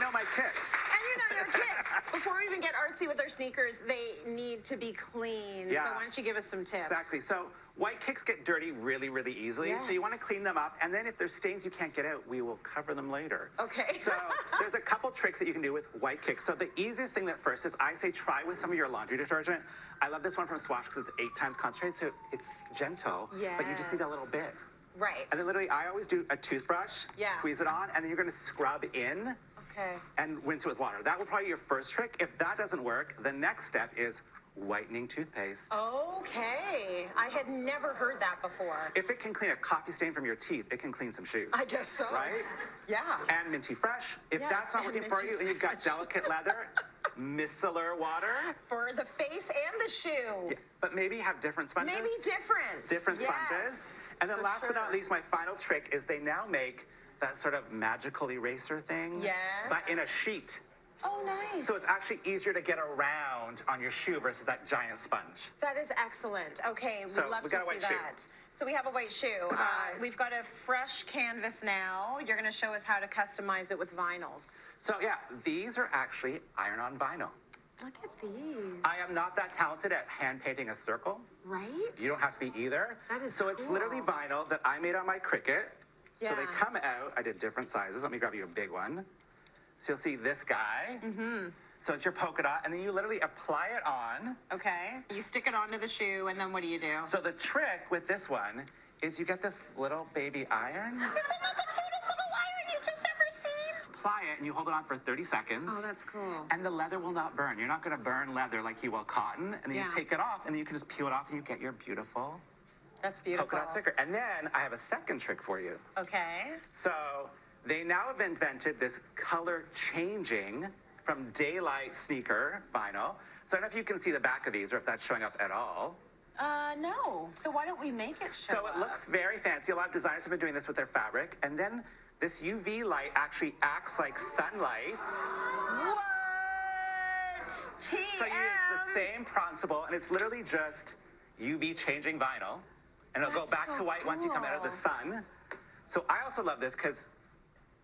know my kicks. And you know your kicks. Before we even get artsy with our sneakers, they need to be clean. Yeah. So why don't you give us some tips? Exactly. So white kicks get dirty really, really easily. Yes. So you want to clean them up. And then if there's stains you can't get out, we will cover them later. Okay. So there's a couple tricks that you can do with white kicks. So the easiest thing that first is I say try with some of your laundry detergent. I love this one from Swatch because it's 8 times concentrated. So it's gentle, but you just need a little bit. Right. And then literally I always do a toothbrush, squeeze it on, and then you're going to scrub in. Okay. And rinse it with water. That will probably be your first trick. If that doesn't work, the next step is whitening toothpaste. Okay. I had never heard that before. If it can clean a coffee stain from your teeth, it can clean some shoes. I guess so. Right? Yeah. And minty fresh. If that's not working for you and you've got delicate leather, micellar water. For the face and the shoe. Yeah, but maybe have different sponges. Maybe different. Different sponges. And then last but not least, my final trick is they now make that sort of magical eraser thing. Yes. But in a sheet. Oh, nice. So it's actually easier to get around on your shoe versus that giant sponge. That is excellent. Okay, we'd So love we to got a see white shoe. that. So we have a white shoe. We've got a fresh canvas now. You're going to show us how to customize it with vinyls. So yeah, these are actually iron-on vinyl. Look at these. I am not that talented at hand painting a circle. Right? You don't have to be either. That is So it's cool. literally vinyl that I made on my Cricut. So they Yeah. come out, I did different sizes. Let me grab you a big one. So you'll see this guy. So it's your polka dot, and then you literally apply it on. Okay. You stick it onto the shoe, and then what do? So the trick with this one is you get this little baby iron. Isn't that the cutest little iron you've just ever seen? Apply it, and you hold it on for 30 seconds. Oh, that's cool. And the leather will not burn. You're not going to burn leather like you will cotton. And then you take it off, and then you can just peel it off, and you get your beautiful That's beautiful. polka dot sticker. And then I have a second trick for you. Okay. So they now have invented this color changing from daylight sneaker vinyl. So I don't know if you can see the back of these or if that's showing up at all. No. So why don't we make it show So it looks very fancy. A lot of designers have been doing this with their fabric. And then this UV light actually acts like sunlight. What? TM. So you use the same principle, and it's literally just UV changing vinyl. And it'll go That's back so to white once you come out of the cool. sun. So I also love this because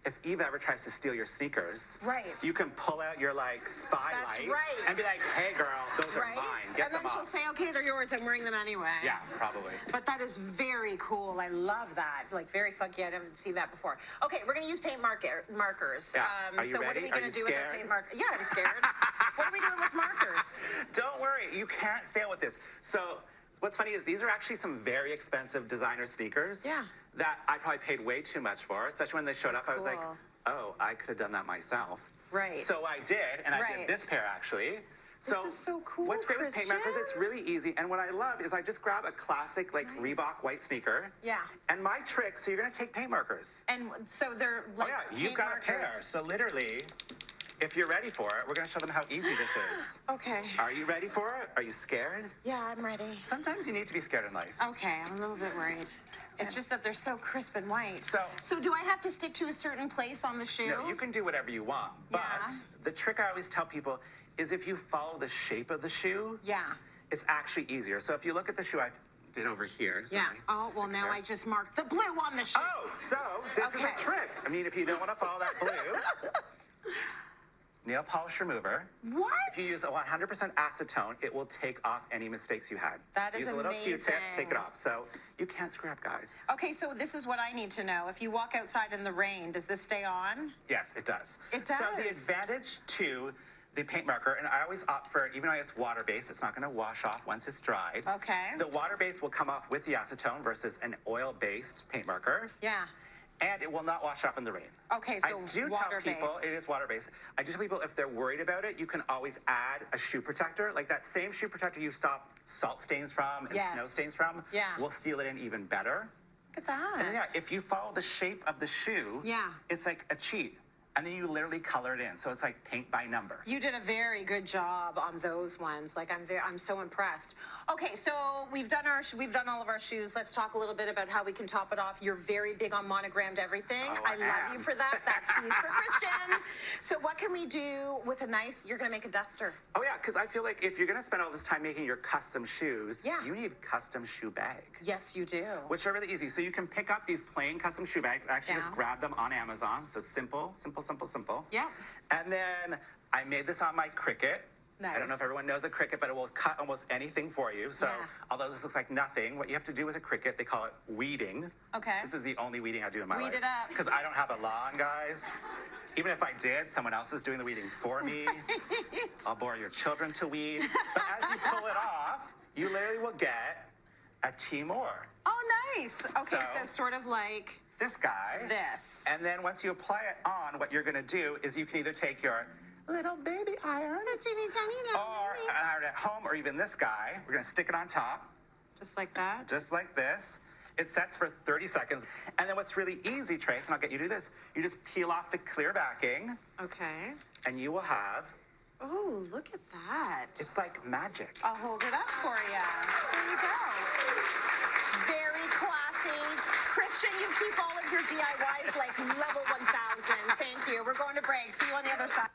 if Eve ever tries to steal your sneakers, Right. you can pull out your like spy That's light right. and be like, hey girl, those are mine. Get And then them she'll off. say, okay, they're yours. I'm wearing them anyway. Yeah, probably. But that is very cool. I love that. Like, very funky. I haven't seen that before. Okay, we're going to use paint markers. Yeah. Are you so what are ready? we Are going you to do with our scared? paint marker? Yeah, I'm scared. What are we doing with markers? Don't worry, you can't fail with this. So what's funny is these are actually some very expensive designer sneakers that I probably paid way too much for, especially when they showed up. I was like, Cool. oh, I could have done that myself. Right. So I did, and I did this pair actually. This is so cool, What's great with paint markers, it's really easy. And what I love is I just grab a classic like Reebok white sneaker. Yeah. And my trick, so you're gonna take paint markers. And so they're like Oh yeah, you've paint got markers. a pair. So literally, if you're ready for it, we're gonna show them how easy this is. Okay. Are you ready for it? Are you scared? Yeah, I'm ready. Sometimes you need to be scared in life. Okay, I'm a little bit worried. It's just that they're so crisp and white. So do I have to stick to a certain place on the shoe? No, you can do whatever you want. But Yeah. the trick I always tell people is if you follow the shape of the shoe, Yeah. it's actually easier. So if you look at the shoe I did over here. Yeah. sorry, Oh, well, stick it now there. I just marked the blue on the shoe. Oh, so this is Okay. a trick. I mean, if you don't want to follow that blue, nail polish remover. What? If you use a 100% acetone, it will take off any mistakes you had. That is use a little Q-tip, take it amazing. off. So you can't screw up, guys. Okay, so this is what I need to know. If you walk outside in the rain, does this stay on? Yes, it does. It So the does. advantage to the paint marker, and I always opt for, even though it's water-based, it's not going to wash off once it's dried. Okay. The water-based will come off with the acetone versus an oil-based paint marker. Yeah. And it will not wash off in the rain. Okay, so I do tell people, water-based. it is water-based. I do tell people if they're worried about it, you can always add a shoe protector. Like that same shoe protector you stop salt stains from and Yes. snow stains from, Yeah. will seal it in even better. Look at that. And yeah, if you follow the shape of the shoe, Yeah. it's like a cheat. And then you literally color it in. So it's like paint by number. You did a very good job on those ones. Like I'm so impressed. Okay, so we've done all of our shoes. Let's talk a little bit about how we can top it off. You're very big on monogrammed everything. Oh, I love am. you for that. That's C's for Christian. So what can we do with a nice? You're gonna make a duster. Oh yeah, because I feel like if you're gonna spend all this time making your custom shoes, Yeah. you need a custom shoe bag. Yes, you do. Which are really easy. So you can pick up these plain custom shoe bags. Actually, Yeah. just grab them on Amazon. So simple simple, simple. Yeah. And then I made this on my Cricut. I don't know if everyone knows a Cricut, but it will cut almost anything for you. So although this looks like nothing, what you have to do with a Cricut, they call it weeding. Okay. This is the only weeding I do in my life. Weed it up. Because I don't have a lawn, guys. Even if I did, someone else is doing the weeding for me. Right. I'll borrow your children to weed. But as you pull it off, you literally will get a Timor. Oh, nice. Okay, so sort of like this guy. this. And then once you apply it on, what you're going to do is you can either take your little baby iron, or an iron at home, or even this guy. We're going to stick it on top. Just like that? Just like this. It sets for 30 seconds. And then what's really easy, Trace, and I'll get you to do this, you just peel off the clear backing. Okay. And you will have... Oh, look at that. It's like magic. I'll hold it up for you. There you go. Very classy. Christian, you keep all of your DIYs like level 1000. Thank you. We're going to break. See you on the other side.